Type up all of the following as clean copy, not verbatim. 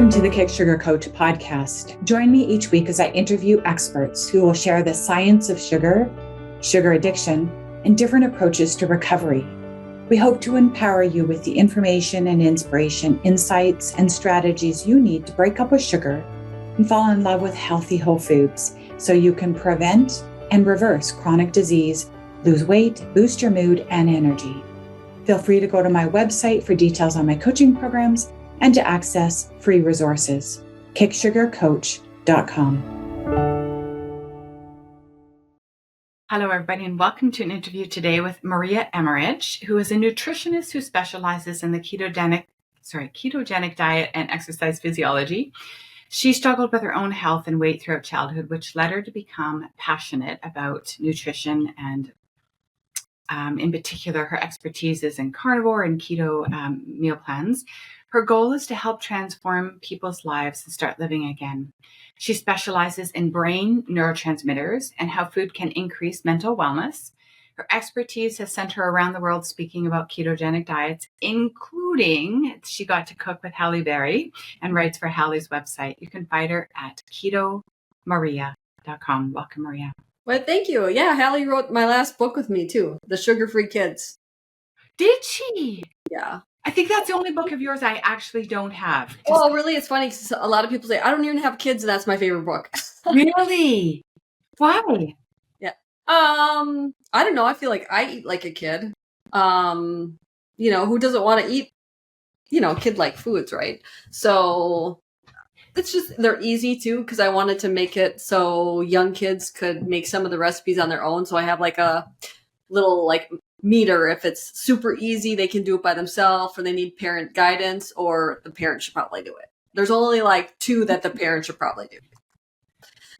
Welcome to the Kick Sugar Coach podcast. Join me each week as I interview experts who will share the science of sugar, sugar addiction, and different approaches to recovery. We hope to empower you with the information and inspiration, insights, and strategies you need to break up with sugar and fall in love with healthy whole foods so you can prevent and reverse chronic disease, lose weight, boost your mood and energy. Feel free to go to my website for details on my coaching programs and to access free resources, kicksugarcoach.com. Hello, everybody, and welcome to an interview today with Maria Emmerich, who is a nutritionist who specializes in the ketogenic diet and exercise physiology. She struggled with her own health and weight throughout childhood, which led her to become passionate about nutrition, and in particular, her expertise is in carnivore and keto meal plans. Her goal is to help transform people's lives and start living again. She specializes in brain neurotransmitters and how food can increase mental wellness. Her expertise has sent her around the world speaking about ketogenic diets, including she got to cook with Halle Berry and writes for Halle's website. You can find her at ketomaria.com. Welcome, Maria. Well, thank you. Yeah, Halle wrote my last book with me too, The Sugar-Free Kids. Did she? Yeah. I think that's the only book of yours I actually don't have. Oh, really? It's funny because a lot of people say, I don't even have kids, and that's my favorite book. Really? Why? Yeah. I don't know. I feel like I eat like a kid. Who doesn't want to eat, kid-like foods, right? So it's just, they're easy too, because I wanted to make it so young kids could make some of the recipes on their own. So I have like a little meter. If it's super easy, they can do it by themselves, or they need parent guidance, or the parent should probably do it. There's only two that the parent should probably do.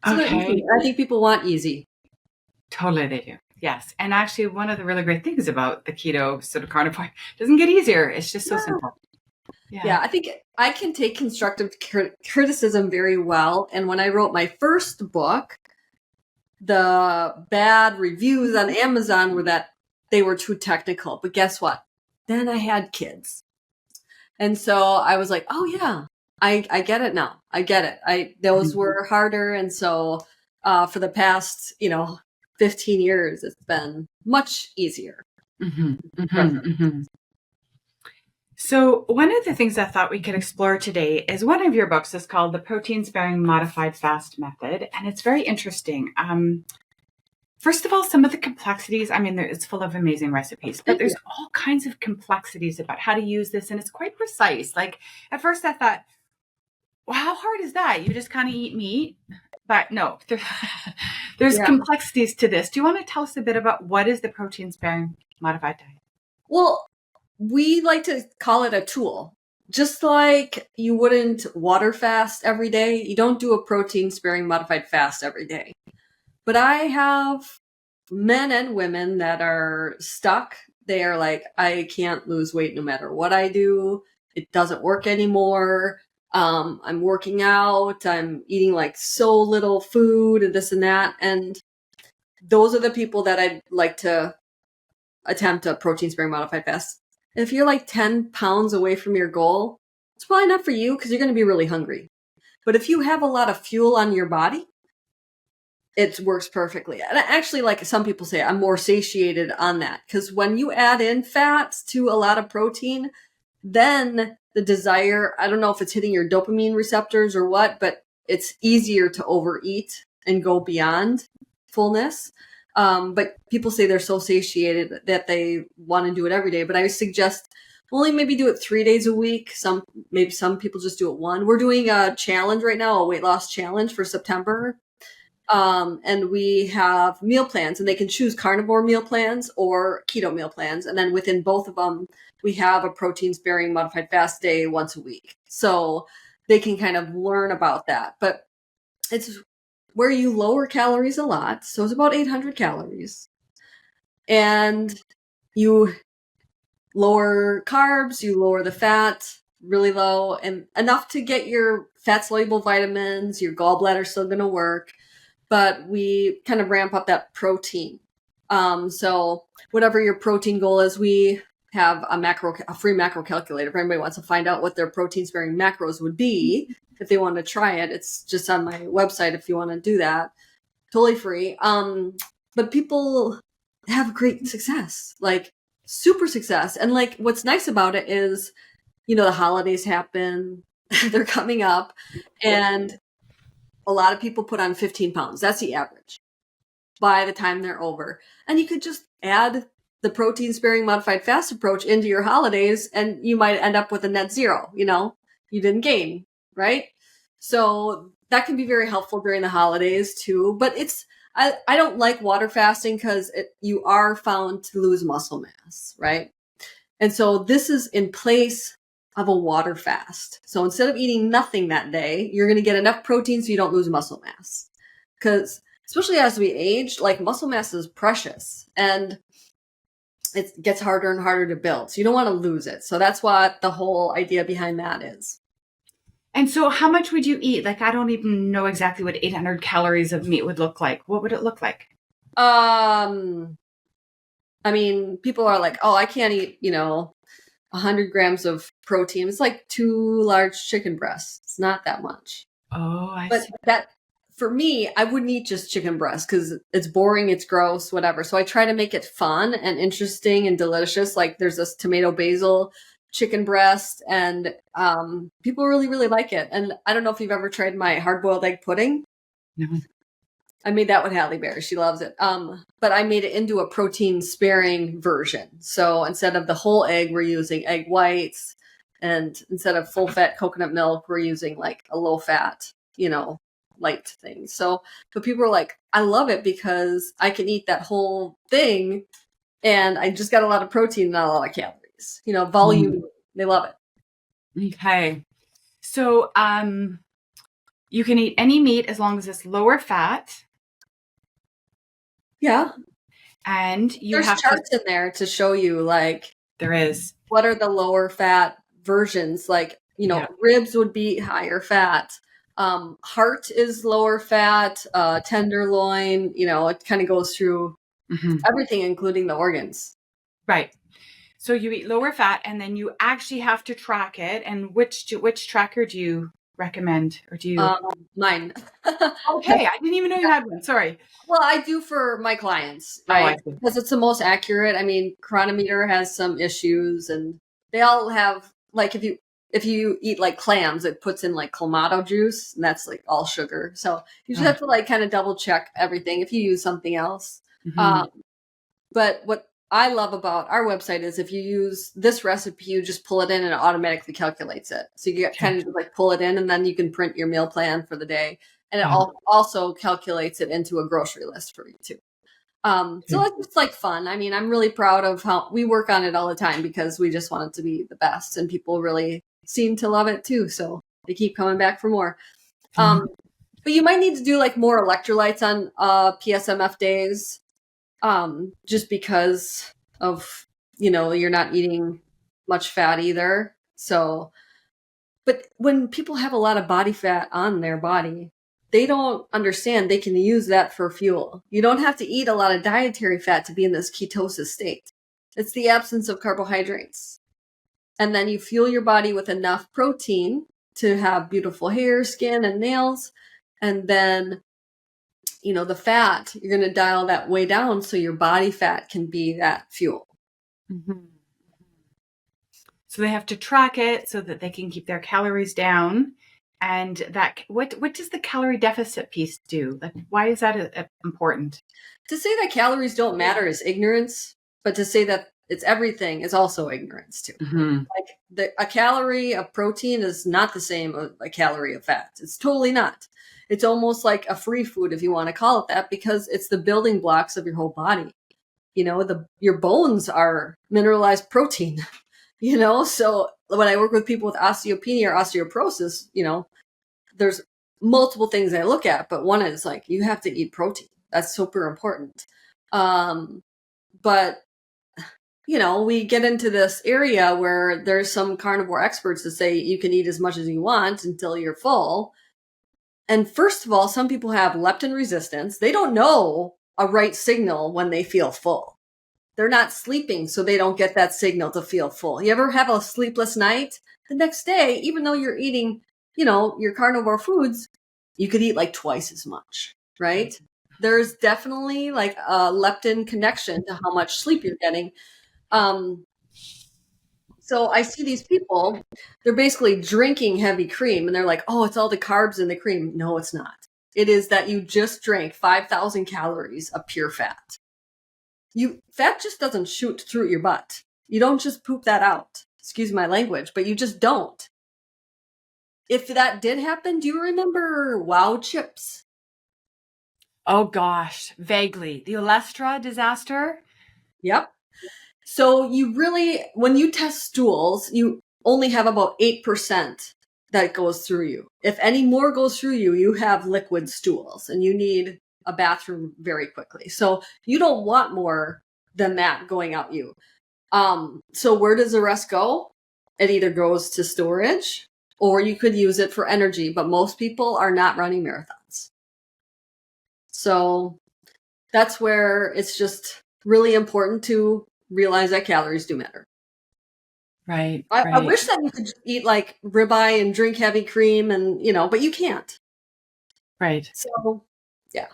So okay. I think people want easy. Totally, they do. Yes. And actually, one of the really great things about the keto sort of carnivore doesn't get easier. It's just so simple. Yeah, I think I can take constructive criticism very well. And when I wrote my first book, the bad reviews on Amazon were that they were too technical. But guess what? Then I had kids. And so I was like, oh yeah, I get it now. I get it. Those were harder. And so for the past, 15 years, it's been much easier. So one of the things I thought we could explore today is one of your books is called The Protein-Sparing Modified Fast Method. And it's very interesting. First of all, some of the complexities, it's full of amazing recipes, but there's all kinds of complexities about how to use this. And it's quite precise. At first I thought, well, how hard is that? You just kind of eat meat? But no, there's complexities to this. Do you want to tell us a bit about what is the protein-sparing modified diet? Well, we like to call it a tool. Just like you wouldn't water fast every day, you don't do a protein-sparing modified fast every day. But I have men and women that are stuck. They are like, I can't lose weight no matter what I do. It doesn't work anymore. I'm working out. I'm eating so little food and this and that. And those are the people that I'd like to attempt a protein-sparing modified fast. If you're 10 pounds away from your goal, it's probably not for you because you're going to be really hungry. But if you have a lot of fuel on your body, it works perfectly. And actually, some people say, I'm more satiated on that. Because when you add in fats to a lot of protein, then the desire, I don't know if it's hitting your dopamine receptors or what, but it's easier to overeat and go beyond fullness. But people say they're so satiated that they want to do it every day. But I suggest only maybe do it 3 days a week. Some people just do it one. We're doing a challenge right now, a weight loss challenge for September. And we have meal plans, and they can choose carnivore meal plans or keto meal plans. And then within both of them, we have a protein-sparing modified fast day once a week. So they can kind of learn about that. But it's where you lower calories a lot. So it's about 800 calories. And you lower carbs, you lower the fat really low, and enough to get your fat-soluble vitamins, your gallbladder's still going to work. But we kind of ramp up that protein. So whatever your protein goal is, we have a free macro calculator. If anybody wants to find out what their protein sparing macros would be, if they want to try it, it's just on my website if you want to do that. Totally free. But people have great success, like super success. And like, what's nice about it is, the holidays happen, they're coming up, and a lot of people put on 15 pounds. That's the average by the time they're over. And you could just add the protein sparing modified fast approach into your holidays and you might end up with a net zero, you didn't gain, right? So that can be very helpful during the holidays too. But I don't like water fasting because you are found to lose muscle mass, right? And so this is in place of a water fast. So instead of eating nothing that day, you're going to get enough protein so you don't lose muscle mass. Because especially as we age, like muscle mass is precious and it gets harder and harder to build. So you don't want to lose it. So that's what the whole idea behind that is. And so how much would you eat? Like, I don't even know exactly what 800 calories of meat would look like. What would it look like? I mean, people are like, oh, I can't eat, 100 grams of protein. It's like 2 large chicken breasts. It's not that much. Oh, I But see. that, for me, I wouldn't eat just chicken breast because it's boring, it's gross, whatever. So I try to make it fun and interesting and delicious. Like there's this tomato basil chicken breast, and people really, really like it. And I don't know if you've ever tried my hard-boiled egg pudding. No. I made that with Halle Berry. She loves it. But I made it into a protein sparing version. So instead of the whole egg, we're using egg whites. And instead of full fat coconut milk, we're using like a low fat, light thing. So, but people are like, I love it because I can eat that whole thing and I just got a lot of protein, not a lot of calories. Volume. They love it. Okay. So, you can eat any meat as long as it's lower fat. Yeah. And There's charts in there to show you like there is what are the lower fat versions. Like, ribs would be higher fat. Heart is lower fat, tenderloin, it kind of goes through everything, including the organs. Right. So you eat lower fat and then you actually have to track it. And which tracker do you recommend, or do you? Mine. Okay. I didn't even know you had one. Sorry. Well, I do for my clients, right? Because it's the most accurate. I mean, Chronometer has some issues and they all have, like, if you eat like clams, it puts in like clamato juice and that's like all sugar. So you just have to like kind of double check everything if you use something else. But what I love about our website is if you use this recipe, you just pull it in and it automatically calculates it. So you get kind of like pull it in and then you can print your meal plan for the day. And it also calculates it into a grocery list for you too. So it's just like fun. I mean, I'm really proud of how we work on it all the time because we just want it to be the best and people really seem to love it too. So they keep coming back for more. But you might need to do like more electrolytes on PSMF days. Just because of, you're not eating much fat either. So, but when people have a lot of body fat on their body, they don't understand they can use that for fuel. You don't have to eat a lot of dietary fat to be in this ketosis state. It's the absence of carbohydrates. And then you fuel your body with enough protein to have beautiful hair, skin, and nails. And then the fat, you're going to dial that way down so your body fat can be that fuel. So they have to track it so that they can keep their calories down. And that, what does the calorie deficit piece do? Like, why is that important? To say that calories don't matter is ignorance, but to say that it's everything is also ignorance too. Like a calorie of protein is not the same as a calorie of fat. It's totally not. It's almost like a free food, if you want to call it that, because it's the building blocks of your whole body. Your bones are mineralized protein, So when I work with people with osteopenia or osteoporosis, there's multiple things I look at, but one is like, you have to eat protein. That's super important. But we get into this area where there's some carnivore experts that say you can eat as much as you want until you're full. And first of all, some people have leptin resistance. They don't know a right signal when they feel full. They're not sleeping, so they don't get that signal to feel full. You ever have a sleepless night? The next day, even though you're eating, your carnivore foods, you could eat like twice as much, right? There's definitely like a leptin connection to how much sleep you're getting. So I see these people, they're basically drinking heavy cream and they're like, oh, it's all the carbs in the cream. No, it's not. It is that you just drank 5,000 calories of pure fat. Fat just doesn't shoot through your butt. You don't just poop that out. Excuse my language, but you just don't. If that did happen, do you remember Wow chips? Oh gosh, vaguely. The Olestra disaster? Yep. So when you test stools, you only have about 8% that goes through you. If any more goes through you, you have liquid stools and you need a bathroom very quickly. So you don't want more than that going out you. So where does the rest go? It either goes to storage or you could use it for energy, but most people are not running marathons. So that's where it's just really important to realize that calories do matter. Right. I wish that you could eat like ribeye and drink heavy cream and, but you can't. Right. So, yeah.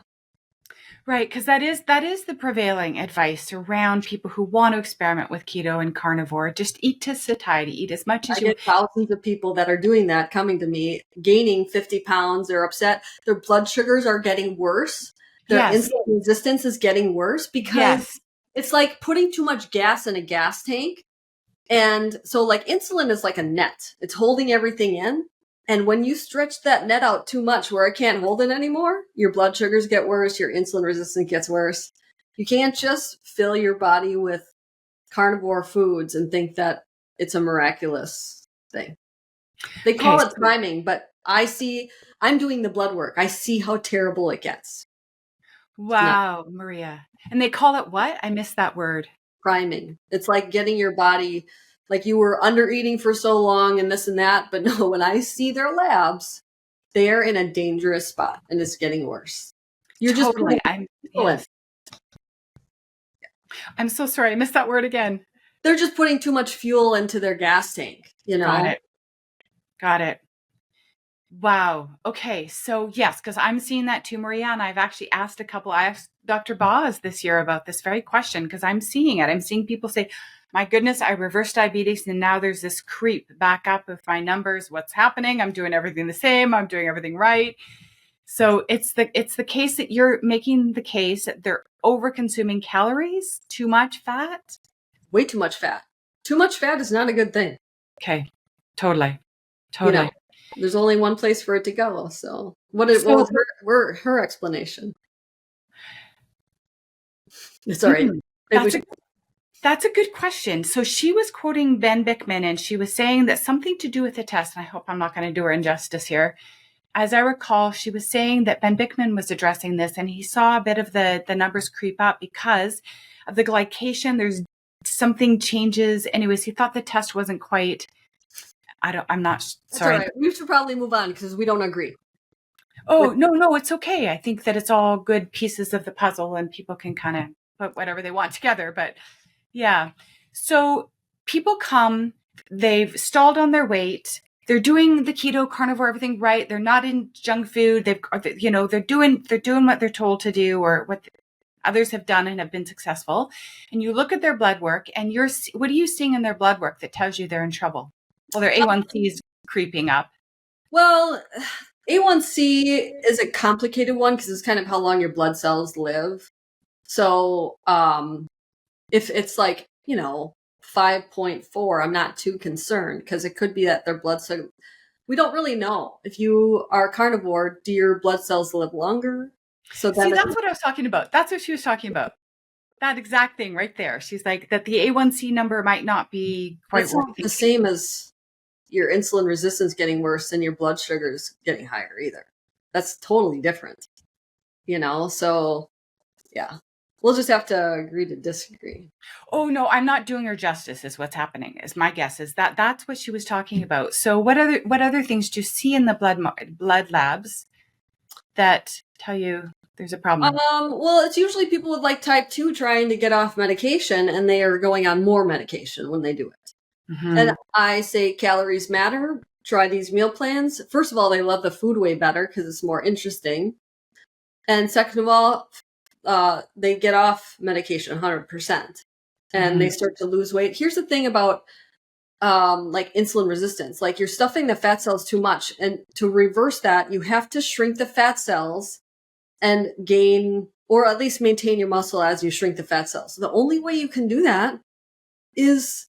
Right, because that is the prevailing advice around people who want to experiment with keto and carnivore. Just eat to satiety, eat as much as I you. get thousands of people that are doing that coming to me, gaining 50 pounds. They're upset. Their blood sugars are getting worse. Their insulin resistance is getting worse because it's like putting too much gas in a gas tank. And so like insulin is like a net. It's holding everything in. And when you stretch that net out too much where it can't hold it anymore, your blood sugars get worse, your insulin resistance gets worse. You can't just fill your body with carnivore foods and think that it's a miraculous thing. They call it priming, but I'm doing the blood work. I see how terrible it gets. Wow, Maria. And they call it what? I missed that word. Priming. It's like getting your body, like you were under eating for so long and this and that. But no, when I see their labs, they're in a dangerous spot and it's getting worse. You're totally. Yes. I'm so sorry. I missed that word again. They're just putting too much fuel into their gas tank, Got it. Wow. Okay. So yes, because I'm seeing that too, Maria. And I've actually asked I asked Dr. Boz this year about this very question because I'm seeing it. I'm seeing people say, my goodness, I reversed diabetes and now there's this creep back up with my numbers. What's happening? I'm doing everything the same. I'm doing everything right. So it's the case that you're making the case that they're over consuming calories, too much fat. Way too much fat. Too much fat is not a good thing. Okay. Totally. There's only one place for it to go. So what was her explanation? Sorry. That's a good question. So she was quoting Ben Bickman and she was saying that something to do with the test, and I hope I'm not going to do her injustice here. As I recall, she was saying that Ben Bickman was addressing this and he saw a bit of the numbers creep up because of the glycation. There's something changes. Anyways, he thought the test wasn't quite, I'm not sorry. Right. We should probably move on because we don't agree. Oh, no, it's okay. I think that it's all good pieces of the puzzle and people can kind of put whatever they want together. But yeah, so people come, they've stalled on their weight. They're doing the keto, carnivore, everything right. They're not in junk food. They're doing what they're told to do or what others have done and have been successful. And you look at their blood work and what are you seeing in their blood work that tells you they're in trouble? Well, their A1C is creeping up. Well, A1C is a complicated one because it's kind of how long your blood cells live. So if it's like, 5.4, I'm not too concerned because it could be that their blood cell, we don't really know. If you are carnivore, do your blood cells live longer? So that's what I was talking about. That's what she was talking about. That exact thing right there. She's like that the A1C number might not be quite the same as your insulin resistance getting worse and your blood sugars getting higher either. That's totally different, so yeah, we'll just have to agree to disagree. Oh no, I'm not doing her justice is what's happening is my guess is that's what she was talking about. So what other things do you see in the blood labs that tell you? there's a problem? Well, it's usually people with like type 2 trying to get off medication, and they are going on more medication when they do it. And I say calories matter. Try these meal plans. First of all, they love the food way better because it's more interesting. And second of all, they get off medication 100%, and they start to lose weight. Here's the thing about like insulin resistance. Like, you're stuffing the fat cells too much, and to reverse that, you have to shrink the fat cells and gain, or at least maintain your muscle as you shrink the fat cells. The only way you can do that is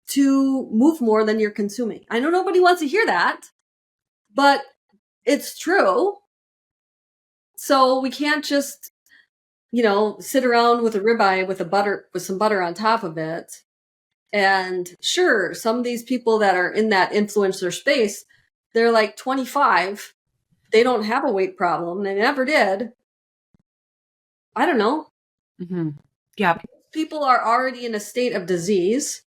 to move more than you're consuming. I know nobody wants to hear that, but it's true. So we can't just, sit around with a ribeye with some butter on top of it. And sure, some of these people that are in that influencer space, they're like 25. They don't have a weight problem. They never did. I don't know. Yeah. People are already in a state of disease.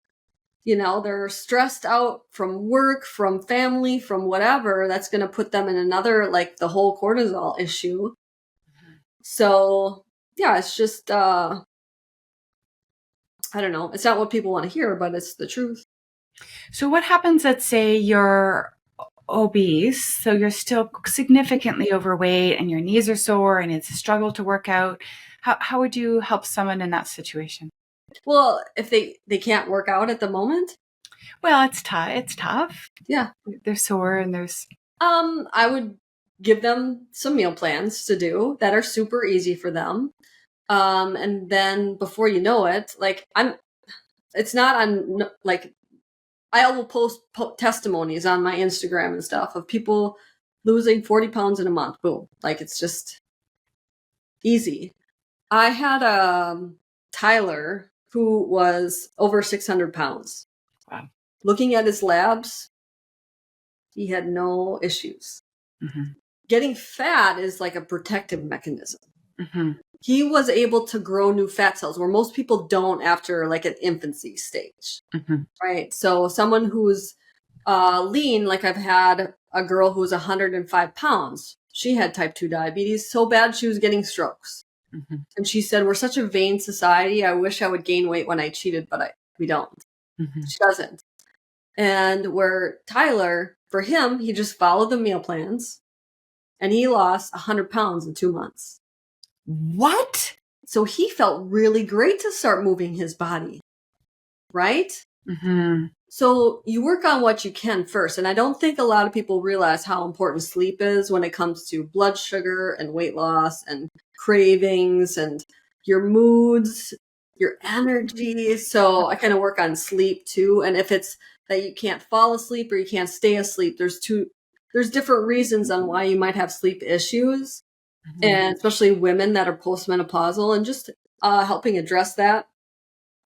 They're stressed out from work, from family, from whatever. That's going to put them in another, like the whole cortisol issue. So, yeah, it's just, I don't know. It's not what people want to hear, but it's the truth. So what happens, let's say you're obese, so you're still significantly overweight and your knees are sore and it's a struggle to work out. How would you help someone in that situation? Well, if they can't work out at the moment? Well, it's tough. Yeah. They're sore and there's... I would give them some meal plans to do that are super easy for them. And then before you know it, it's not on, like, I will post testimonies on my Instagram and stuff of people losing 40 pounds in a month. Boom. Like, it's just easy. I had Tyler who was over 600 pounds. Wow. Looking at his labs, he had no issues. Getting fat is like a protective mechanism. He was able to grow new fat cells where most people don't after like an infancy stage. Right? So someone who's lean, like I've had a girl who's 105 pounds. She had type 2 diabetes so bad she was getting strokes. And she said, we're such a vain society. I wish I would gain weight when I cheated, but we don't. She doesn't. And where Tyler, for him, he just followed the meal plans and he lost 100 pounds in 2 months. What? So he felt really great to start moving his body, right? So you work on what you can first. And I don't think a lot of people realize how important sleep is when it comes to blood sugar and weight loss and cravings and your moods, your energy. So I kind of work on sleep too. And if it's that you can't fall asleep or you can't stay asleep, there's different reasons on why you might have sleep issues. And especially women that are postmenopausal, and just helping address that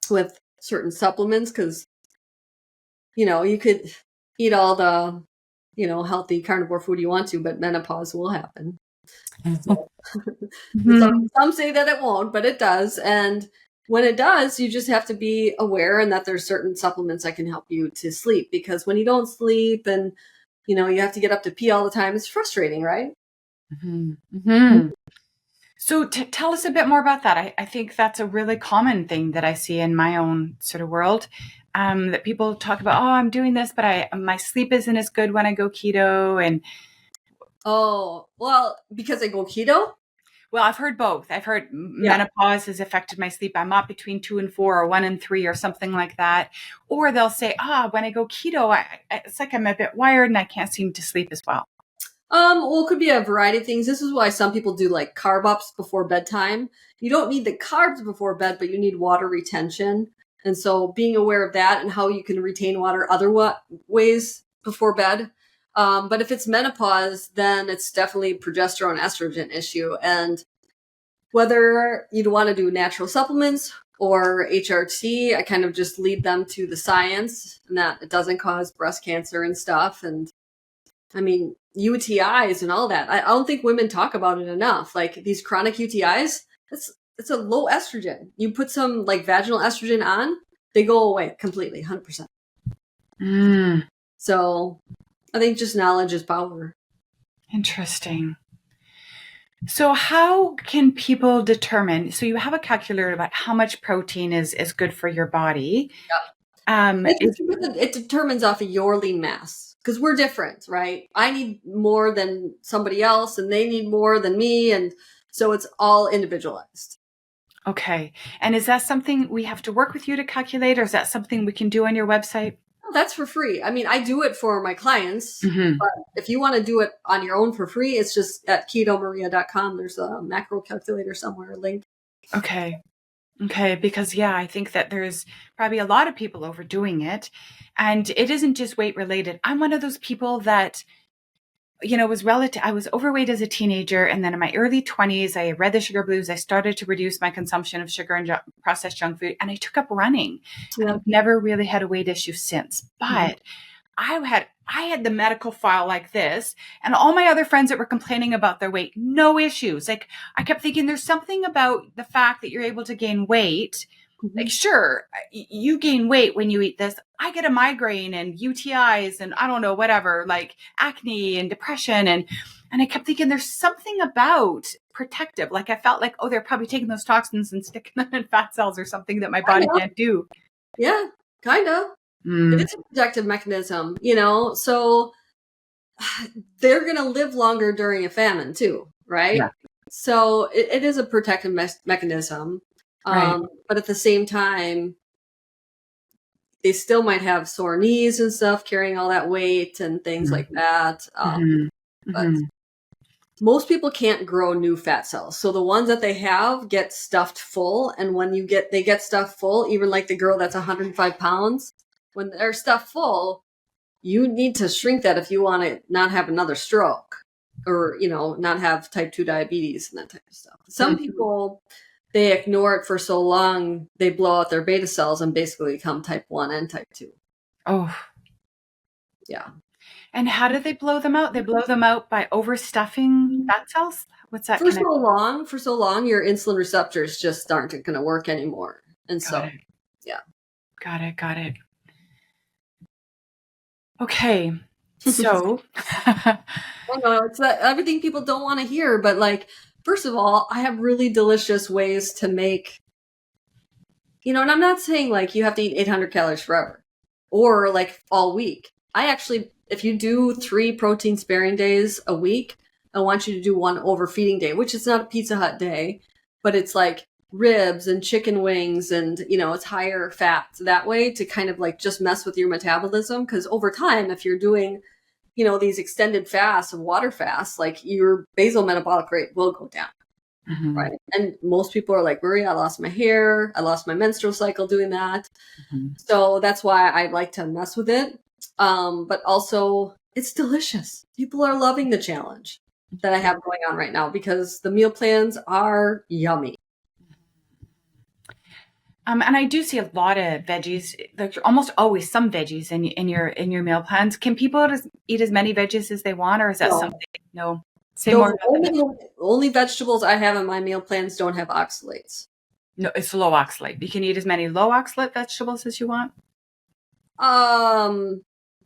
with certain supplements. Because, you could eat all the, healthy carnivore food you want to, but menopause will happen. So, some say that it won't, but it does. And when it does, you just have to be aware and that there's certain supplements that can help you to sleep. Because when you don't sleep and, you have to get up to pee all the time, it's frustrating, right? So tell us a bit more about that. I think that's a really common thing that I see in my own sort of world, that people talk about, oh, I'm doing this, but my sleep isn't as good when I go keto. And oh, well, because I go keto? Well, I've heard both. I've heard menopause has affected my sleep. I'm up between 2 and 4 or 1 and 3 or something like that. Or they'll say, when I go keto, it's like I'm a bit wired and I can't seem to sleep as well. Well, it could be a variety of things. This is why some people do like carb ups before bedtime. You don't need the carbs before bed, but you need water retention. And so being aware of that and how you can retain water other ways before bed. But if it's menopause, then it's definitely progesterone estrogen issue. And whether you'd want to do natural supplements or HRT, I kind of just lead them to the science and that it doesn't cause breast cancer and stuff. And I mean, UTIs and all that. I don't think women talk about it enough. Like these chronic UTIs, it's a low estrogen. You put some like vaginal estrogen on, they go away completely, 100%. So I think just knowledge is power. Interesting. So how can people determine? So you have a calculator about how much protein is good for your body. It determines off of your lean mass because we're different, right? I need more than somebody else and they need more than me. And so it's all individualized. Okay. And is that something we have to work with you to calculate, or is that something we can do on your website? Oh, that's for free. I mean, I do it for my clients, Mm-hmm. but if you want to do it on your own for free, it's just at ketomaria.com. There's a macro calculator somewhere, a link. Okay. Okay. Because, yeah, I think that there's probably a lot of people overdoing it. And it isn't just weight related. I'm one of those people that, I was overweight as a teenager. And then in my early 20s, I read the sugar blues. I started to reduce my consumption of sugar and processed junk food. And I took up running. And Yeah. I've never really had a weight issue since. Mhm. But I had the medical file like this, and all my other friends that were complaining about their weight, no issues. Like, I kept thinking there's something about the fact that you're able to gain weight. Like, Mhm. sure, you gain weight when you eat this. I get a migraine and UTIs and I don't know, whatever, like acne and depression. And I kept thinking there's something about protective. Like, I felt like, oh, they're probably taking those toxins and sticking them in fat cells or something that my Kind body of. can't do. Yeah, kind of. It Mm, is a protective mechanism, so they're going to live longer during a famine too, yeah, right? So it is a protective mechanism. right. But at the same time, they still might have sore knees and stuff carrying all that weight and things like that. Mm-hmm. But Mm-hmm. most people can't grow new fat cells. So the ones that they have get stuffed full. And when they get stuffed full, even like the girl that's 105 pounds, when they're stuffed full, you need to shrink that if you want to not have another stroke or, not have type 2 diabetes and that type of stuff. Some people, they ignore it for so long, they blow out their beta cells and basically become type 1 and type 2. Oh, Yeah. and how do they blow them out? They blow them out by overstuffing fat cells? What's that connection? For so long, your insulin receptors just aren't going to work anymore. And Got so, it. yeah. Got it. Got it. Okay. So, I know it's that everything people don't want to hear, but like, first of all, I have really delicious ways to make, and I'm not saying like you have to eat 800 calories forever or like all week. I actually, if you do 3 protein sparing days a week, I want you to do 1 overfeeding day, which is not a Pizza Hut day, but it's like ribs and chicken wings and, it's higher fat that way to kind of like just mess with your metabolism. Cause over time, if you're doing, these extended fasts and water fasts, like your basal metabolic rate will go down. mhm, Right. And most people are like, Maria, I lost my hair. I lost my menstrual cycle doing that. mhm. So that's why I like to mess with it. But also, it's delicious. People are loving the challenge that I have going on right now because the meal plans are yummy. And I do see a lot of veggies. There's almost always some veggies in your meal plans. Can people eat as many veggies as they want, or is that No, something? No. Say more the about that. only vegetables I have in my meal plans don't have oxalates. No, it's low oxalate. You can eat as many low oxalate vegetables as you want.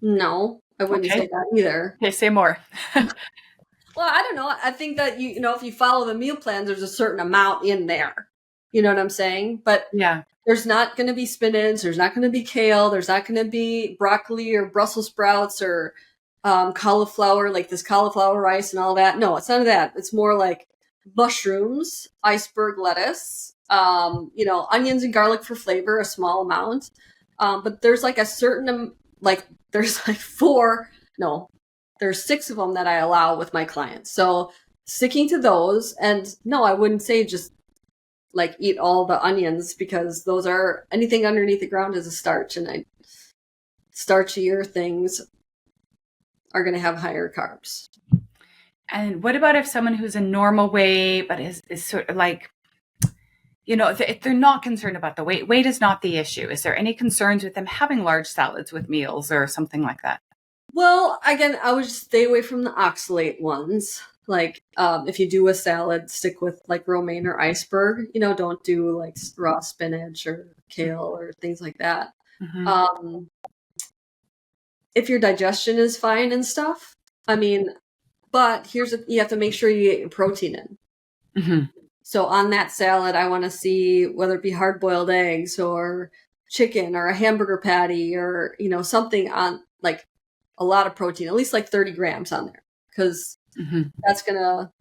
No, I wouldn't say Okay. that either. Okay. Say more. Well, I don't know. I think that if you follow the meal plans, there's a certain amount in there. You know what I'm saying? But Yeah. there's not going to be spinach. There's not going to be kale. There's not going to be broccoli or Brussels sprouts or cauliflower, like this cauliflower rice and all that. No, it's none of that. It's more like mushrooms, iceberg lettuce, onions and garlic for flavor, a small amount. But there's like a certain, like, there's like 4, no, there's 6 of them that I allow with my clients. So sticking to those, and no, I wouldn't say just like eat all the onions because those are anything underneath the ground is a starch, and starchier things are going to have higher carbs. And what about if someone who's a normal weight but is sort of like, if they're not concerned about the weight, weight is not the issue. Is there any concerns with them having large salads with meals or something like that? Well, again, I would just stay away from the oxalate ones. Like, if you do a salad, stick with like romaine or iceberg. Don't do like raw spinach or kale or things like that. Mm-hmm. Um, if your digestion is fine and stuff, I mean, but you have to make sure you get your protein in. Mhm. So on that salad, I want to see whether it be hard-boiled eggs or chicken or a hamburger patty or, something on like a lot of protein, at least like 30 grams on there, because Mhm. that's going to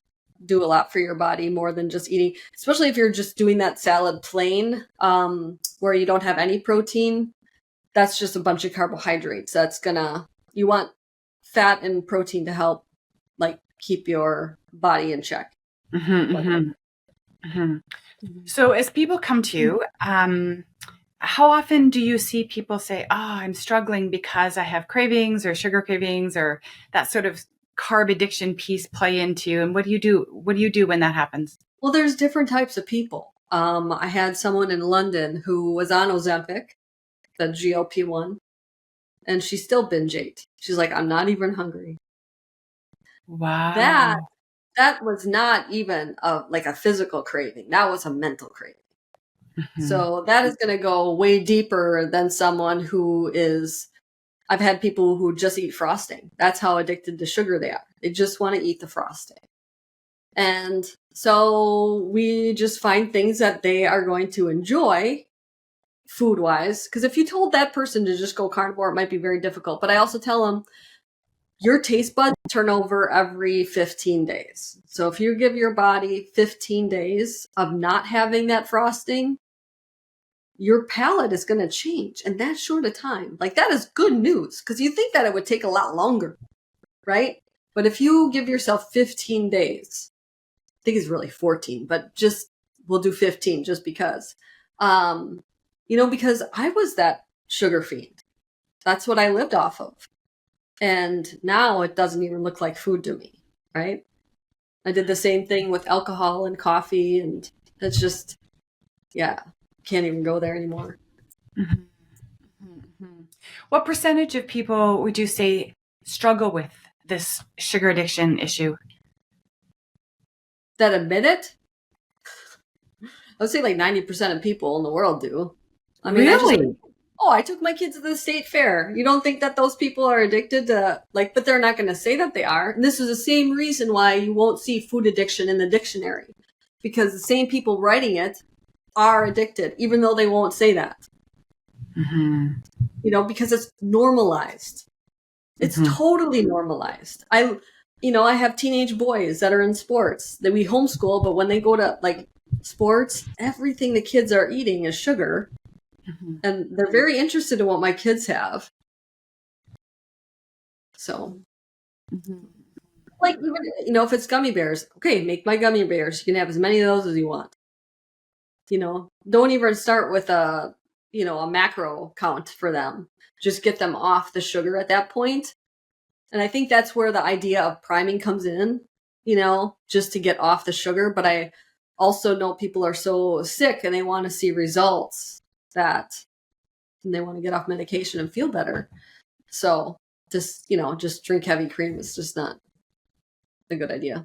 do a lot for your body more than just eating, especially if you're just doing that salad plain, where you don't have any protein. That's just a bunch of carbohydrates. You want fat and protein to help like keep your body in check. Mhm. Mhm. Mhm. So as people come to you, how often do you see people say, "Oh, I'm struggling because I have cravings or sugar cravings or that sort of carb addiction piece play into you?" And what do you do? What do you do when that happens? Well, there's different types of people. I had someone in London who was on Ozempic, the GLP-1, and she still binge ate. She's like, I'm not even hungry. That Wow. that was not even like a physical craving. That was a mental craving. Mhm. So that is going to go way deeper than someone who is. I've had people who just eat frosting. That's how addicted to sugar they are. They just want to eat the frosting. And so we just find things that they are going to enjoy food wise. Because if you told that person to just go carnivore, it might be very difficult. But I also tell them your taste buds turn over every 15 days. So if you give your body 15 days of not having that frosting, your palate is going to change in that short a time. Like that is good news because you think that it would take a lot longer, right? But if you give yourself 15 days, I think it's really 14, but just we'll do 15 just because. Because I was that sugar fiend. That's what I lived off of. And now it doesn't even look like food to me, right? I did the same thing with alcohol and coffee, and it's just, yeah, can't even go there anymore. Mhm. Mhm. What percentage of people would you say struggle with this sugar addiction issue? That admit it, I would say like 90% of people in the world do. I mean, Really? I took my kids to the state fair. You don't think that those people are addicted to, like, but they're not going to say that they are. And this is the same reason why you won't see food addiction in the dictionary, because the same people writing it are addicted, even though they won't say that, Mhm. because it's normalized. It's Mhm. totally normalized. I have teenage boys that are in sports that we homeschool, but when they go to like sports, everything the kids are eating is sugar. Mhm. And they're very interested in what my kids have. So, Mhm. like, even, if it's gummy bears, okay, make my gummy bears. You can have as many of those as you want. Don't even start with a macro count for them. Just get them off the sugar at that point. And I think that's where the idea of priming comes in, just to get off the sugar. But I also know people are so sick and they want to see results and they want to get off medication and feel better. So just drink heavy cream is just not a good idea.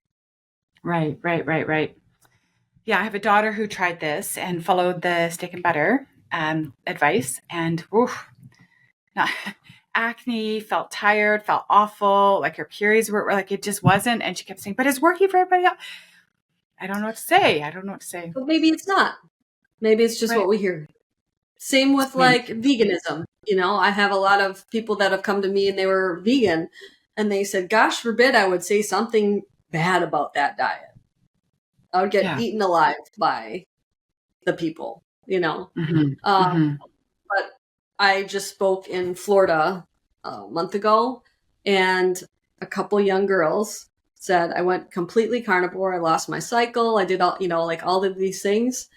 Right, right, right, right. Yeah, I have a daughter who tried this and followed the steak and butter advice, and oof, not, acne, felt tired, felt awful, like her periods were like it just wasn't. And she kept saying, "But it's working for everybody else." I don't know what to say. I don't know what to say. But maybe it's not. Maybe it's just Right. what we hear. Same with Maybe. like veganism. I have a lot of people that have come to me and they were vegan and they said, gosh forbid I would say something bad about that diet. I would get Yeah. eaten alive by the people. Hmm. Um, Hmm. but I just spoke in Florida a month ago, and a couple young girls said I went completely carnivore. I lost my cycle. I did like all of these things.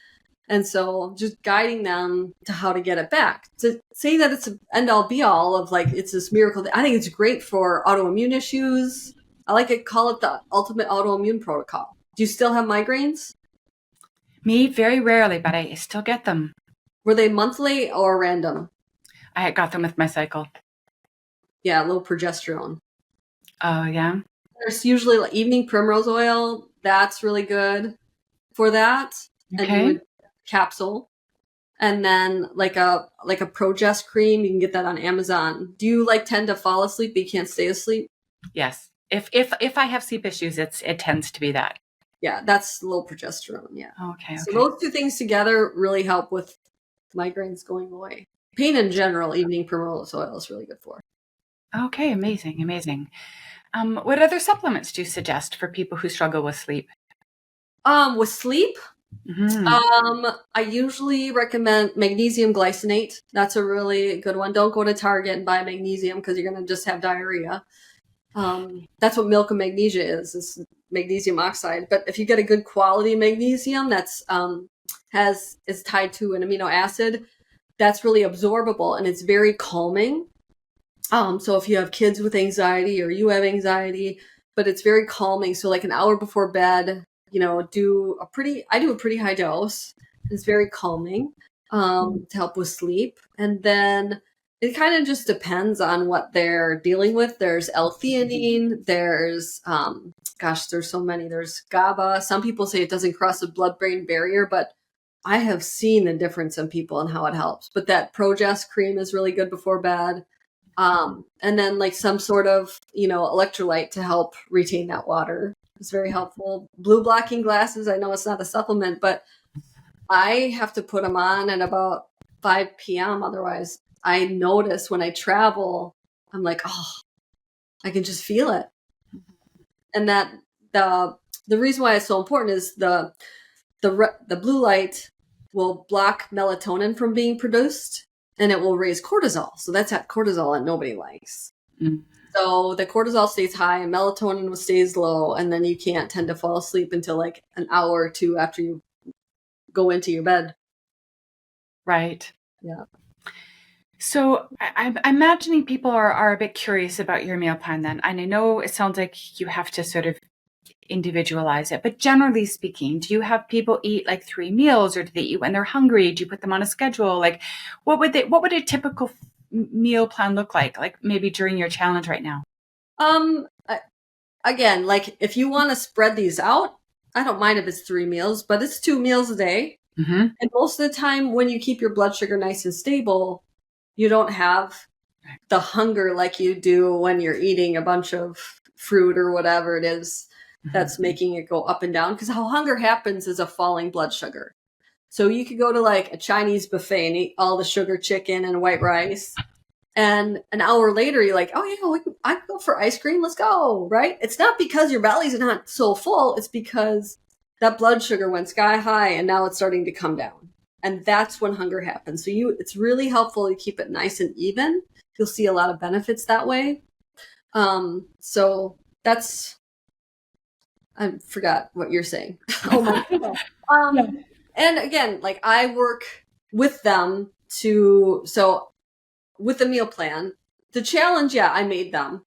And so just guiding them to how to get it back. To say that it's an end all be all of like it's this miracle, I think it's great for autoimmune issues. I like it, call it the ultimate autoimmune protocol. Do you still have migraines? Me, very rarely, but I still get them. Were they monthly or random? I got them with my cycle. Yeah, low progesterone. Oh, yeah. There's usually like evening primrose oil. That's really good for that. And you Okay. would capsule. And then like a progest cream, you can get that on Amazon. Do you like tend to fall asleep but you can't stay asleep? Yes. If I have sleep issues, it tends to be that. Yeah, that's low progesterone. Yeah. Okay. So those two things together really help with migraines going away. Pain in general, evening primrose oil is really good for. Okay, amazing, amazing. What other supplements do you suggest for people who struggle with sleep? With sleep, I usually recommend magnesium glycinate. That's a really good one. Don't go to Target and buy magnesium because you're going to just have diarrhea. That's what milk of magnesia is magnesium oxide. But if you get a good quality magnesium that's is tied to an amino acid, that's really absorbable and it's very calming. So if you have kids with anxiety or you have anxiety, but it's very calming. So like an hour before bed, I do a pretty high dose. It's very calming to help with sleep. And then it kind of just depends on what they're dealing with. There's L-theanine, there's there's so many. There's GABA. Some people say it doesn't cross the blood-brain barrier, but I have seen the difference in people and how it helps. But that Progest cream is really good before bed. And then like some sort of, electrolyte to help retain that water is very helpful. Blue blocking glasses. I know it's not a supplement, but I have to put them on at about 5 p.m. Otherwise I notice when I travel, I'm like, oh, I can just feel it. And that the reason why it's so important is the blue light will block melatonin from being produced. And it will raise cortisol. So that's that cortisol that nobody likes. So the cortisol stays high and melatonin stays low. And then you can't tend to fall asleep until like an hour or two after you go into your bed. Right. Yeah. So I'm imagining people are a bit curious about your meal plan then. And I know it sounds like you have to sort of individualize it, but generally speaking, do you have people eat like 3 meals, or do they eat when they're hungry? Do you put them on a schedule? Like what would a typical meal plan look like maybe during your challenge right now? Again, like if you want to spread these out, I don't mind if it's 3 meals, but it's 2 meals a day. And most of the time when you keep your blood sugar nice and stable, you don't have the hunger like you do when you're eating a bunch of fruit or whatever it is that's making it go up and down. Because how hunger happens is a falling blood sugar. So you could go to like a Chinese buffet and eat all the sugar chicken and white rice. And an hour later, you're like, oh yeah, I can go for ice cream. Let's go, right? It's not because your belly's not so full. It's because that blood sugar went sky high and now it's starting to come down. And that's when hunger happens. So it's really helpful to keep it nice and even. You'll see a lot of benefits that way. So that's, I forgot what you're saying. Oh my God. And again, like I work with them with the meal plan, the challenge, yeah, I made them,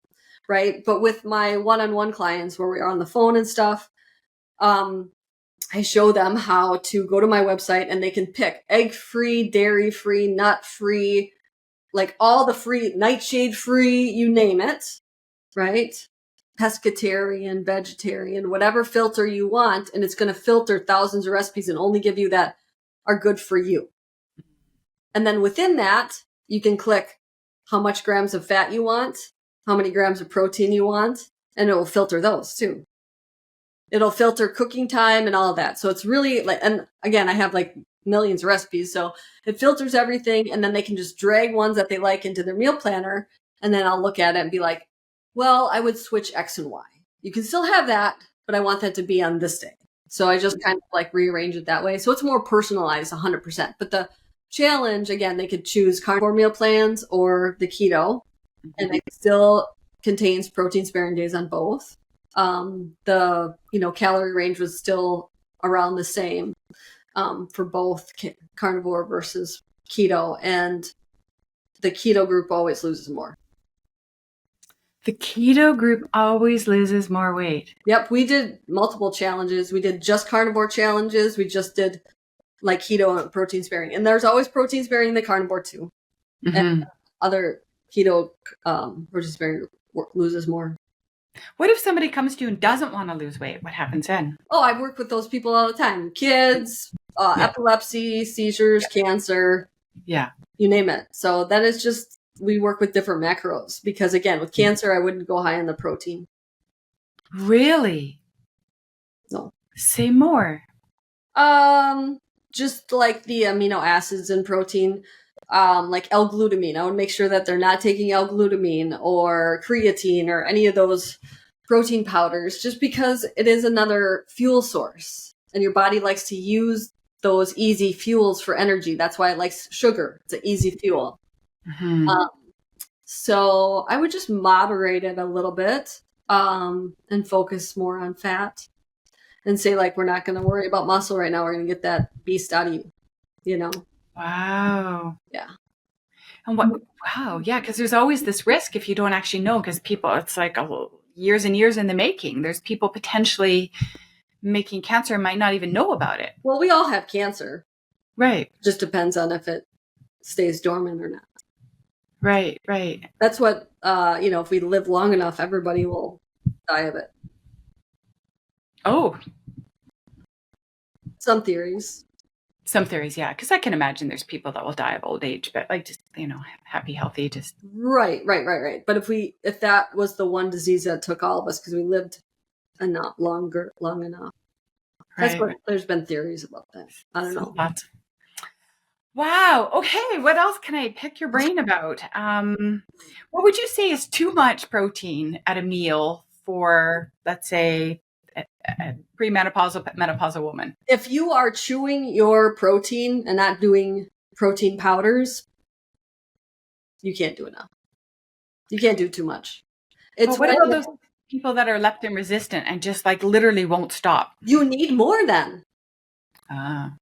right? But with my one-on-one clients where we are on the phone and stuff, I show them how to go to my website and they can pick egg-free, dairy-free, nut-free, like all the free, nightshade-free, you name it, right? Pescatarian, vegetarian, whatever filter you want. And it's going to filter thousands of recipes and only give you that are good for you. And then within that, you can click how much grams of fat you want, how many grams of protein you want, and it will filter those too. It'll filter cooking time and all of that. So it's really like, and again, I have like millions of recipes. So it filters everything and then they can just drag ones that they like into their meal planner. And then I'll look at it and be like, well, I would switch X and Y. You can still have that, but I want that to be on this day. So I just kind of like rearrange it that way. So it's more personalized 100%. But the challenge, again, they could choose carnivore meal plans or the keto, and it still contains protein sparing days on both. The calorie range was still around the same for both carnivore versus keto, and the keto group always loses more. The keto group always loses more weight. Yep, we did multiple challenges. We did just carnivore challenges. We just did like keto and protein sparing. And there's always protein sparing in the carnivore too. And other keto protein sparing loses more. What if somebody comes to you and doesn't want to lose weight? What happens then? Oh, I work with those people all the time. Kids, epilepsy, seizures, cancer. Yeah. You name it. So that is just, we work with different macros because again, with cancer, I wouldn't go high on the protein. Really? No. Say more. Just like the amino acids in protein, like L-glutamine. I would make sure that they're not taking L-glutamine or creatine or any of those protein powders, just because it is another fuel source. And your body likes to use those easy fuels for energy. That's why it likes sugar. It's an easy fuel. Mm-hmm. So I would just moderate it a little bit, and focus more on fat. And say, like, we're not going to worry about muscle right now. We're going to get that beast out of you, you know? Wow. Yeah. And wow. Yeah. Because there's always this risk if you don't actually know, because people, it's like years and years in the making. There's people potentially making cancer and might not even know about it. Well, we all have cancer. Right. Just depends on if it stays dormant or not. Right. Right. That's what, if we live long enough, everybody will die of it. Oh, Some theories. some theories. Yeah. Because I can imagine there's people that will die of old age, but like just, happy, healthy, just. Right. But if that was the one disease that took all of us because we lived long enough. That's Right. what there's been theories about that. I don't know. Wow. Okay. What else can I pick your brain about? What would you say is too much protein at a meal for, let's say, a premenopausal, menopausal woman? If you are chewing your protein and not doing protein powders, you can't do enough. You can't do too much. But what about those people that are leptin resistant and just like literally won't stop? You need more then. Ah.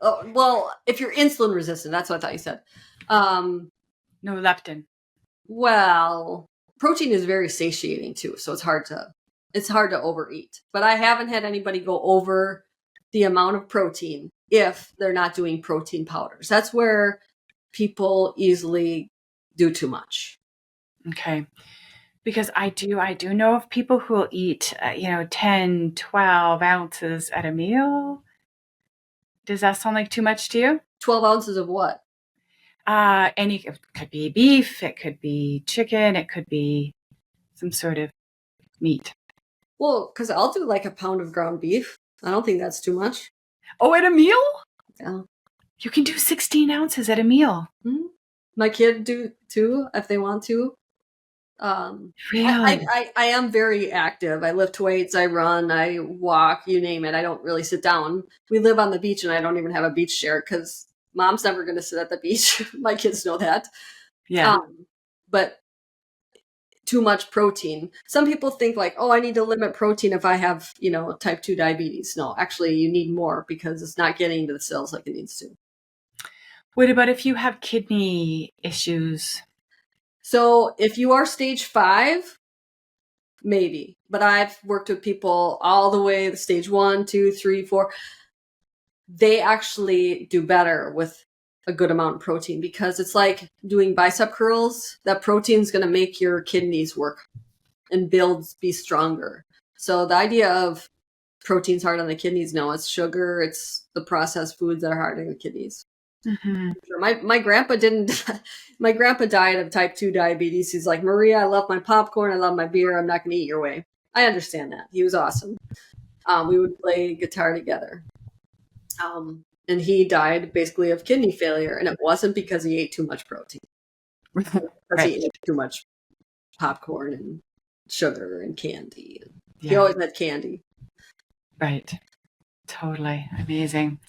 Oh, well, if you're insulin resistant, that's what I thought you said. No leptin. Well, protein is very satiating too, so it's hard to overeat. But I haven't had anybody go over the amount of protein if they're not doing protein powders. That's where people easily do too much. Okay. Because I do know of people who will eat, 10, 12 ounces at a meal. Does that sound like too much to you? 12 ounces of what? It could be beef, it could be chicken, it could be some sort of meat. Well, because I'll do like a pound of ground beef. I don't think that's too much. Oh, at a meal? Yeah. You can do 16 ounces at a meal. Mm-hmm. My kid do too, if they want to. Really? I am very active. I lift weights, I run, I walk, you name it. I don't really sit down. We live on the beach and I don't even have a beach chair because mom's never going to sit at the beach. My kids know that. Yeah. But too much protein. Some people think like, oh, I need to limit protein if I have, type 2 diabetes. No, actually you need more because it's not getting to the cells like it needs to. What about if you have kidney issues? So if you are stage 5, maybe. But I've worked with people all the way to stage 1, 2, 3, 4. They actually do better with a good amount of protein because it's like doing bicep curls. That protein is going to make your kidneys work and be stronger. So the idea of protein's hard on the kidneys, no, it's sugar. It's the processed foods that are hard on the kidneys. Mm-hmm. My grandpa didn't. My grandpa died of type 2 diabetes. He's like, Maria, I love my popcorn. I love my beer. I'm not going to eat your way. I understand that. He was awesome. We would play guitar together. And he died basically of kidney failure. And it wasn't because he ate too much protein. Because Right. he ate too much popcorn and sugar and candy. Yeah. He always had candy. Right. Totally. Amazing.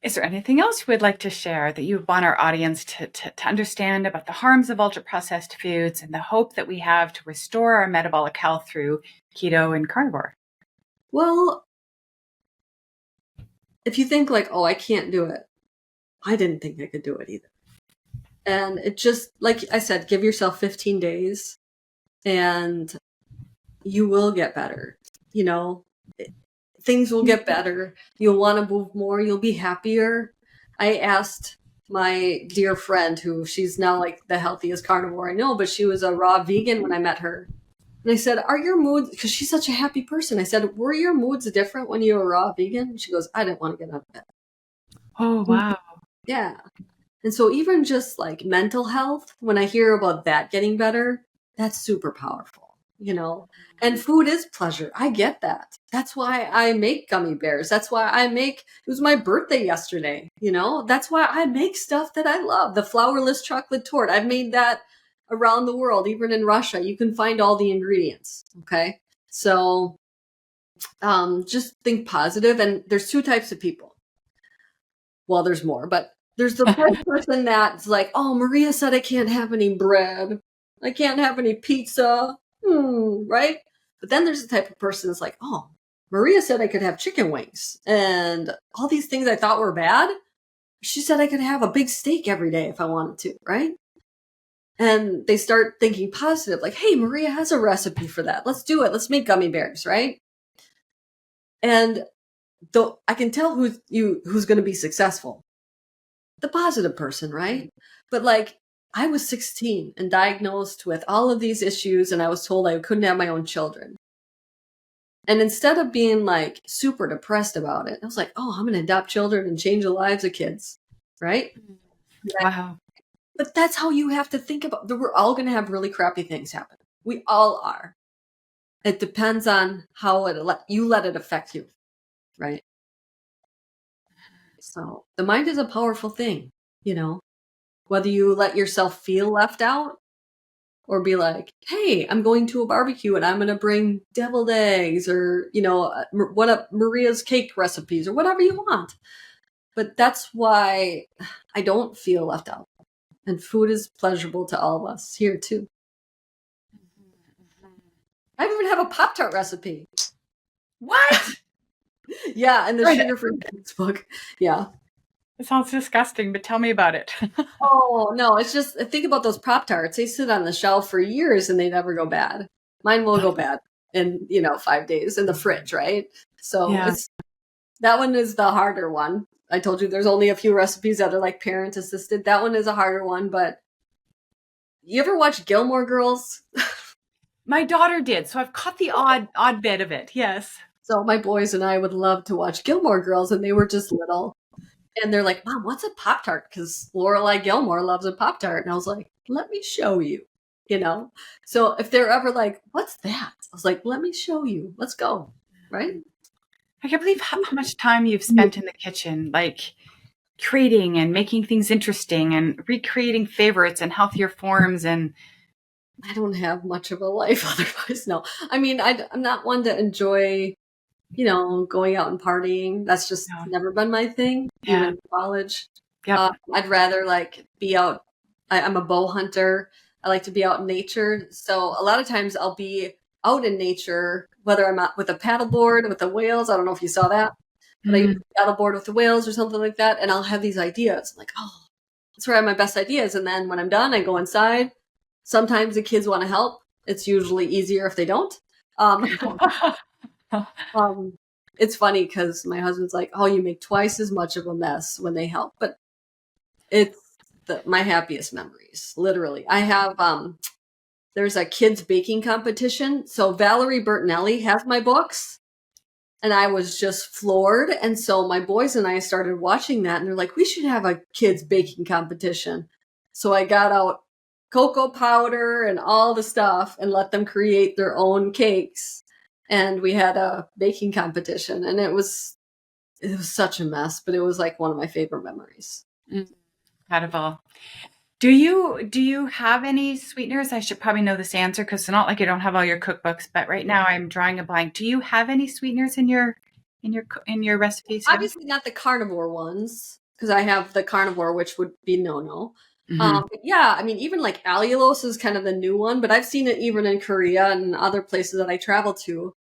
Is there anything else you would like to share that you want our audience to understand about the harms of ultra-processed foods and the hope that we have to restore our metabolic health through keto and carnivore? Well, if you think like, oh, I can't do it, I didn't think I could do it either. And it just, like I said, give yourself 15 days and you will get better. Things will get better. You'll want to move more. You'll be happier. I asked my dear friend, who she's now like the healthiest carnivore I know, but she was a raw vegan when I met her. And I said, are your moods, because she's such a happy person. I said, were your moods different when you were raw vegan? And she goes, I didn't want to get out of bed. Oh, wow. Yeah. And so even just like mental health, when I hear about that getting better, that's super powerful. And food is pleasure. I get that. That's why I make gummy bears. That's why it was my birthday yesterday, that's why I make stuff that I love. The flourless chocolate torte. I've made that around the world, even in Russia. You can find all the ingredients. Okay. So, just think positive. And there's two types of people. Well, there's more, but there's the first person that's like, oh, Maria said I can't have any bread. I can't have any pizza. Right? But then there's the type of person that's like, oh, Maria said I could have chicken wings and all these things I thought were bad. She said I could have a big steak every day if I wanted to, right? And they start thinking positive, like, hey, Maria has a recipe for that. Let's do it. Let's make gummy bears, right? And though I can tell who's going to be successful. The positive person, right? But like, I was 16 and diagnosed with all of these issues, and I was told I couldn't have my own children. And instead of being like super depressed about it, I was like, oh, I'm going to adopt children and change the lives of kids, right? Wow. But that's how you have to think about that. We're all going to have really crappy things happen. We all are. It depends on how you let it affect you, right? So the mind is a powerful thing, whether you let yourself feel left out or be like, hey, I'm going to a barbecue and I'm going to bring deviled eggs or, Maria's cake recipes or whatever you want. But that's why I don't feel left out. And food is pleasurable to all of us here too. I even have a Pop-Tart recipe. What? Yeah, in the Sugar-Free Foods book. Yeah. It sounds disgusting, but tell me about it. Oh, no, it's just, think about those Pop-Tarts. They sit on the shelf for years and they never go bad. Mine will go bad in, 5 days in the fridge, right? So that one is the harder one. I told you there's only a few recipes that are like parent assisted. That one is a harder one, but you ever watch Gilmore Girls? My daughter did, so I've caught the odd bit of it, yes. So my boys and I would love to watch Gilmore Girls, and they were just little. And they're like, Mom, what's a Pop-Tart? Because Lorelai Gilmore loves a Pop-Tart. And I was like, let me show you, So if they're ever like, what's that? I was like, let me show you. Let's go, right? I can't believe how much time you've spent in the kitchen, like creating and making things interesting and recreating favorites and healthier forms. And I don't have much of a life otherwise. No, I mean, I'm not one to enjoy, going out and partying. That's just never been my thing, even in college. Yep. I'd rather like be out. I'm a bow hunter. I like to be out in nature. So a lot of times I'll be out in nature, whether I'm out with a paddleboard with the whales. I don't know if you saw that, but I use a paddleboard with the whales or something like that. And I'll have these ideas like, oh, that's where I have my best ideas. And then when I'm done, I go inside. Sometimes the kids want to help. It's usually easier if they don't. It's funny because my husband's like, oh, you make twice as much of a mess when they help. But it's my happiest memories, literally. I have, there's a kids baking competition. So Valerie Bertinelli has my books. And I was just floored. And so my boys and I started watching that. And they're like, we should have a kids baking competition. So I got out cocoa powder and all the stuff and let them create their own cakes. And we had a baking competition, and it was such a mess, but it was like one of my favorite memories. Incredible. Do you have any sweeteners? I should probably know this answer because it's not like I don't have all your cookbooks, but right now I'm drawing a blank. Do you have any sweeteners in your recipes? Obviously not the carnivore ones, because I have the carnivore, which would be no. But yeah, I mean, even like allulose is kind of the new one, but I've seen it even in Korea and other places that I travel to.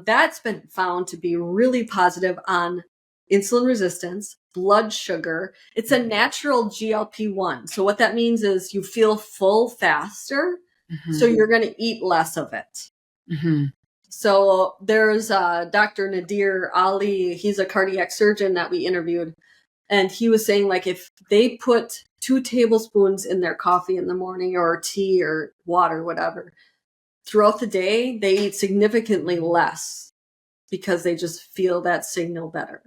That's been found to be really positive on insulin resistance, blood sugar. It's a natural GLP-1. So what that means is you feel full faster, so you're going to eat less of it. So there's Dr. Nadir Ali. He's a cardiac surgeon that we interviewed. And he was saying, like, if they put 2 tablespoons in their coffee in the morning or tea or water, whatever, throughout the day, they eat significantly less because they just feel that signal better.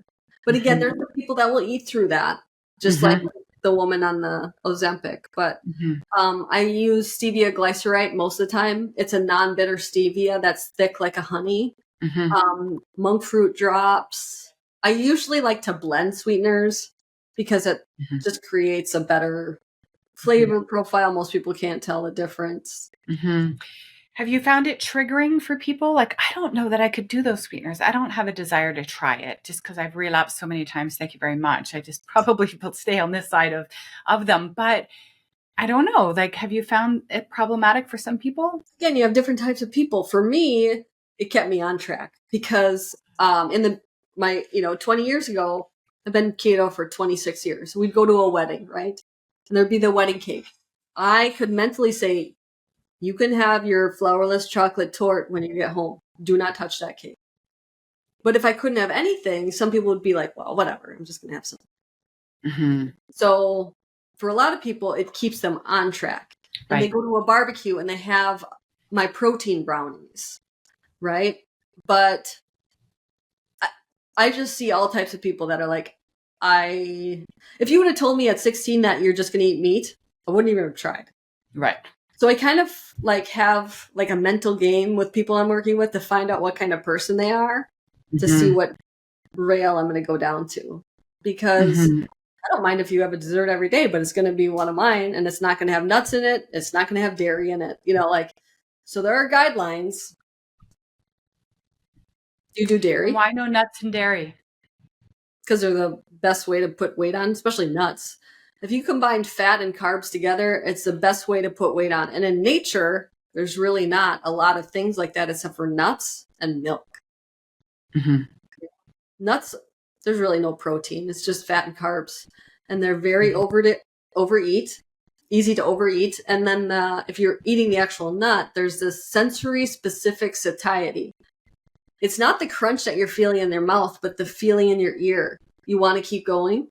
But again, there's the people that will eat through that, just like the woman on the Ozempic, but Mhm. I use stevia glycerite most of the time. It's a non-bitter stevia that's thick like a honey. Mhm. Monk fruit drops. I usually like to blend sweeteners because it Mhm. just creates a better Mhm. flavor profile. Most people can't tell the difference. Mhm. Have you found it triggering for people? Like, I don't know that I could do those sweeteners. I don't have a desire to try it just because I've relapsed so many times. Thank you very much. I just probably will stay on this side of them. But I don't know. Like, have you found it problematic for some people? Again, you have different types of people. For me, it kept me on track because in the my 20 years ago, I've been keto for 26 years. We'd go to a wedding, right? And there'd be the wedding cake. I could mentally say, you can have your flourless chocolate torte when you get home. Do not touch that cake. But if I couldn't have anything, some people would be like, well, whatever, I'm just going to have something. Mm-hmm. So for a lot of people, it keeps them on track. And they Right. go to a barbecue and they have my protein brownies, right? But I just see all types of people that are like, if you would have told me at 16 that you're just going to eat meat, I wouldn't even have tried. Right. So I kind of like have like a mental game with people I'm working with to find out what kind of person they are, to see what rail I'm going to go down to. Because Mm-hmm. I don't mind if you have a dessert every day, but it's going to be one of mine and it's not going to have nuts in it. It's not going to have dairy in it. So there are guidelines. Do you do And dairy? why no nuts and dairy? Because they're the best way to put weight on, especially nuts. If you combine fat and carbs together, it's the best way to put weight on. And in nature, there's really not a lot of things like that except for nuts and milk. Mm-hmm. Nuts, there's really no protein. It's just fat and carbs. And they're very overeat, easy to overeat. And then if you're eating the actual nut, there's this sensory specific satiety. It's not the crunch that you're feeling in your mouth, but the feeling in your ear. You want to keep going.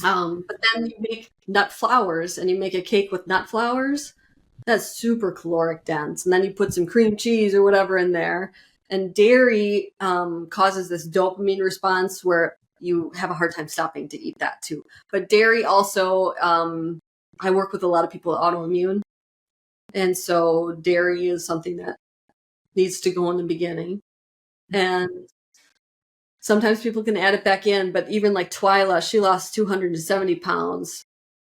But then you make nut flours and you make a cake with nut flours. That's super caloric dense. And then you put some cream cheese or whatever in there. And dairy causes this dopamine response where you have a hard time stopping to eat that too. But dairy also, I work with a lot of people with autoimmune. And so dairy is something that needs to go in the beginning. And sometimes people can add it back in, but even like Twyla, she lost 270 pounds.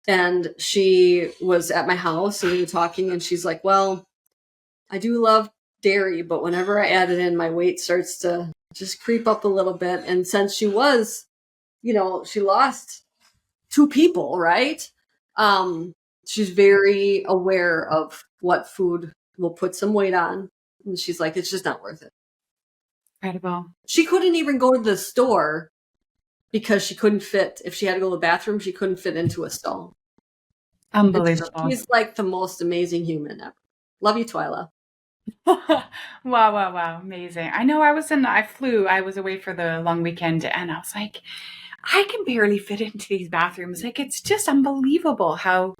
And she was at my house and we were talking and she's like, well, I do love dairy, but whenever I add it in, my weight starts to just creep up a little bit. And since she was, she lost 2 people, right? She's very aware of what food will put some weight on. And she's like, it's just not worth it. Incredible. She couldn't even go to the store because she couldn't fit. If she had to go to the bathroom, she couldn't fit into a stall. Unbelievable. She's like the most amazing human ever. Love you, Twyla. Wow. Amazing. I know I was away for the long weekend and I was like, I can barely fit into these bathrooms. Like, it's just unbelievable how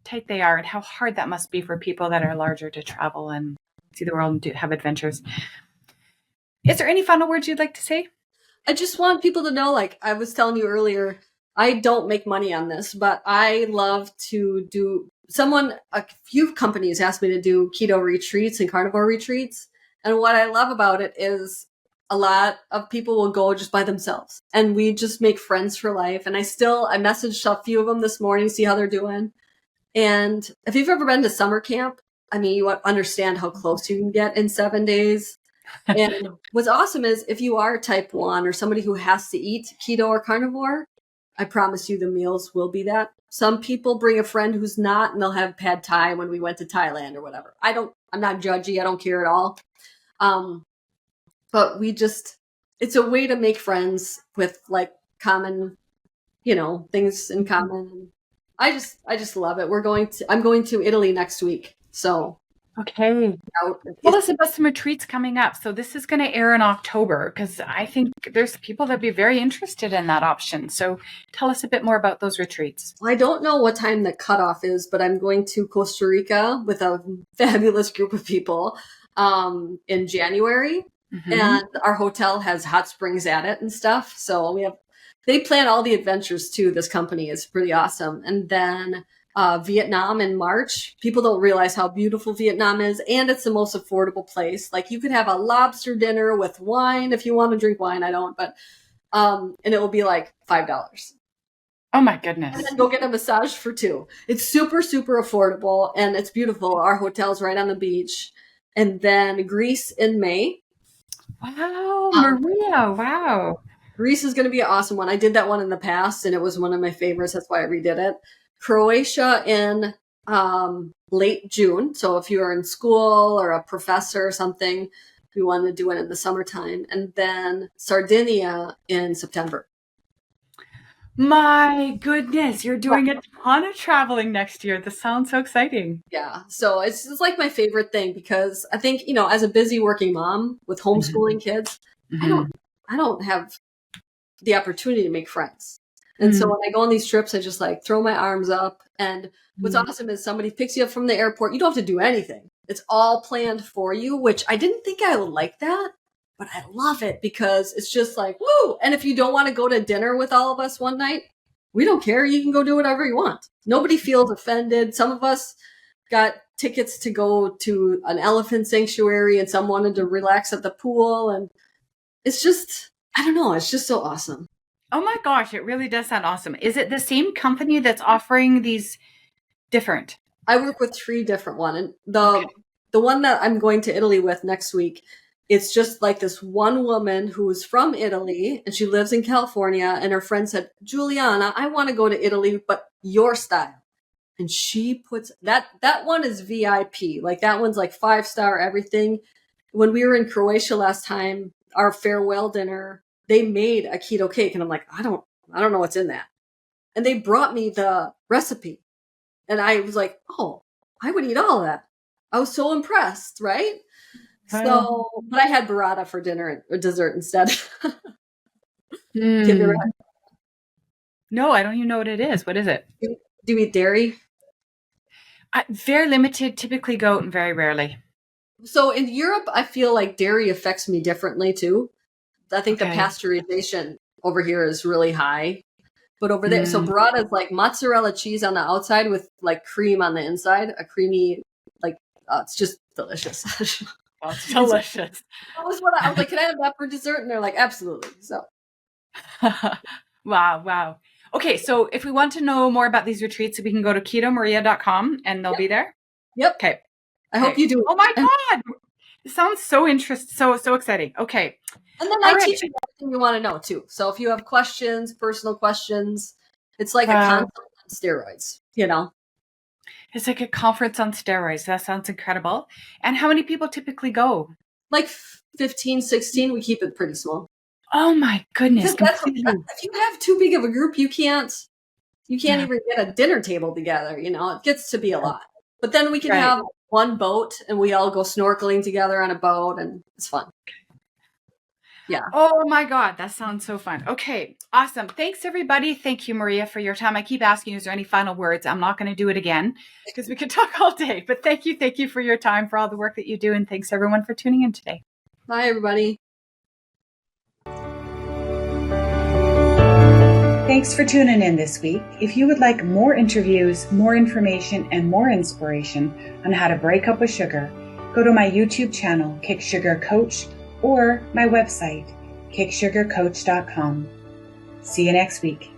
tight they are and how hard that must be for people that are larger to travel and see the world and have adventures. Is there any final words you'd like to say? I just want people to know, like I was telling you earlier, I don't make money on this, but I love to do a few companies asked me to do keto retreats and carnivore retreats. And what I love about it is a lot of people will go just by themselves and we just make friends for life. And I messaged a few of them this morning, see how they're doing. And if you've ever been to summer camp, I mean, you understand how close you can get in 7 days. And what's awesome is if you are type 1 or somebody who has to eat keto or carnivore, I promise you the meals will be that. Some people bring a friend who's not and they'll have pad thai when we went to Thailand or whatever. I'm not judgy. I don't care at all. But it's a way to make friends with like common, things in common. I just love it. I'm going to Italy next week. So Okay. Tell us about some retreats coming up. So this is going to air in October because I think there's people that'd be very interested in that option. So tell us a bit more about those retreats. I don't know what time the cutoff is, but I'm going to Costa Rica with a fabulous group of people in January. Mm-hmm. And our hotel has hot springs at it and stuff. So we have They plan all the adventures too. This company is pretty awesome. And then Vietnam in March. People don't realize how beautiful Vietnam is, and it's the most affordable place. Like, you could have a lobster dinner with wine if you want to drink wine. I don't, but and it will be like $5. Oh my goodness. And then go get a massage for $2. It's super, super affordable, and it's beautiful. Our hotel's right on the beach. And then Greece in May. Wow, Maria, wow. Greece is going to be an awesome one. I did that one in the past, and it was one of my favorites. That's why I redid it. Croatia in late June. So if you're in school or a professor or something, you want to do it in the summertime. And then Sardinia in September. My goodness, you're doing a ton of traveling next year. This sounds so exciting. Yeah. So it's like my favorite thing, because I think, as a busy working mom with homeschooling kids, I don't have the opportunity to make friends. And so when I go on these trips, I just like throw my arms up. And what's awesome is somebody picks you up from the airport. You don't have to do anything. It's all planned for you, which I didn't think I would like that, but I love it because it's just like, woo. And if you don't want to go to dinner with all of us one night, we don't care. You can go do whatever you want. Nobody feels offended. Some of us got tickets to go to an elephant sanctuary, and some wanted to relax at the pool. And it's just, I don't know. It's just so awesome. Oh my gosh, it really does sound awesome. Is it the same company that's offering these different? I work with 3 different ones. And the one that I'm going to Italy with next week, it's just like this one woman who's from Italy, and she lives in California, and her friend said, Juliana, I want to go to Italy, but your style. And she puts that one is VIP. Like, that one's like 5-star everything. When we were in Croatia last time, our farewell dinner, they made a keto cake, and I'm like, I don't know what's in that. And they brought me the recipe, and I was like, oh, I would eat all of that. I was so impressed, right? So, but I had burrata for dinner or dessert instead. No, I don't even know what it is. What is it? Do you eat dairy? Very limited, typically goat, and very rarely. So in Europe, I feel like dairy affects me differently too. I think the pasteurization over here is really high. But over there, so burrata is like mozzarella cheese on the outside with like cream on the inside, a creamy, like, it's just delicious. Oh, it's delicious. I was like, can I have that for dessert? And they're like, absolutely. So. Wow. Okay, so if we want to know more about these retreats, we can go to ketomaria.com and they'll be there? Yep. Okay. I hope you do. Oh my God. It sounds so interesting. So exciting. Okay. And then I teach you everything you want to know too. So if you have questions, personal questions, it's like a conference on steroids, It's like a conference on steroids. That sounds incredible. And how many people typically go? Like 15, 16. We keep it pretty small. Oh my goodness. If you have too big of a group, you can't even get a dinner table together. It gets to be a lot. But then we can have one boat, and we all go snorkeling together on a boat, and it's fun. Yeah. Oh my God, that sounds so fun. Okay, awesome. Thanks everybody. Thank you, Maria, for your time. I keep asking you, is there any final words? I'm not going to do it again because we could talk all day, but thank you for your time, for all the work that you do. And thanks everyone for tuning in today. Bye, everybody. Thanks for tuning in this week. If you would like more interviews, more information, and more inspiration on how to break up with sugar, go to my YouTube channel, Kick Sugar Coach, or my website, kicksugarcoach.com. See you next week.